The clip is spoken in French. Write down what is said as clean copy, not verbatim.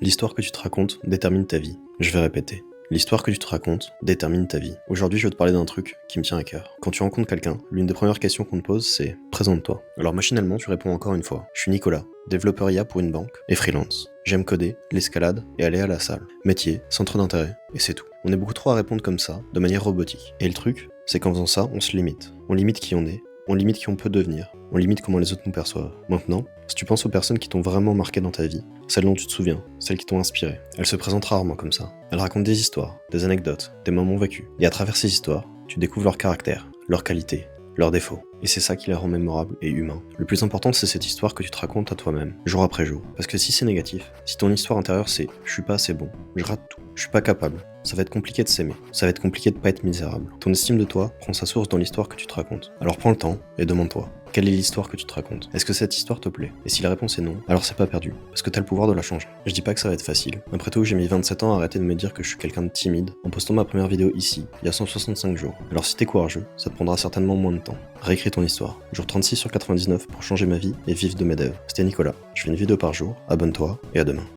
L'histoire que tu te racontes détermine ta vie. Je vais répéter. L'histoire que tu te racontes détermine ta vie. Aujourd'hui, je vais te parler d'un truc qui me tient à cœur. Quand tu rencontres quelqu'un, l'une des premières questions qu'on te pose, c'est « Présente-toi ». Alors machinalement, tu réponds encore une fois « Je suis Nicolas, développeur IA pour une banque et freelance. J'aime coder, l'escalade et aller à la salle. Métier, centre d'intérêt, et c'est tout ». On est beaucoup trop à répondre comme ça, de manière robotique. Et le truc, c'est qu'en faisant ça, on se limite. On limite qui on est, on limite qui on peut devenir, on limite comment les autres nous perçoivent. Maintenant, si tu penses aux personnes qui t'ont vraiment marqué dans ta vie, celles dont tu te souviens, celles qui t'ont inspiré, elles se présentent rarement comme ça. Elles racontent des histoires, des anecdotes, des moments vécus. Et à travers ces histoires, tu découvres leur caractère, leurs qualités, leurs défauts. Et c'est ça qui les rend mémorables et humains. Le plus important, c'est cette histoire que tu te racontes à toi-même, jour après jour. Parce que si c'est négatif, si ton histoire intérieure c'est « je suis pas assez bon, je rate tout, je suis pas capable », ça va être compliqué de s'aimer, ça va être compliqué de pas être misérable. Ton estime de toi prend sa source dans l'histoire que tu te racontes. Alors prends le temps et demande-toi, quelle est l'histoire que tu te racontes? Est-ce que cette histoire te plaît? Et si la réponse est non, alors c'est pas perdu, parce que t'as le pouvoir de la changer. Je dis pas que ça va être facile. Après tout, j'ai mis 27 ans à arrêter de me dire que je suis quelqu'un de timide en postant ma première vidéo ici, il y a 165 jours. Alors si t'es courageux, ça te prendra certainement moins de temps. Réécris ton histoire. Jour 36 sur 99 pour changer ma vie et vivre de mes devs. C'était Nicolas. Je fais une vidéo par jour, abonne-toi et à demain.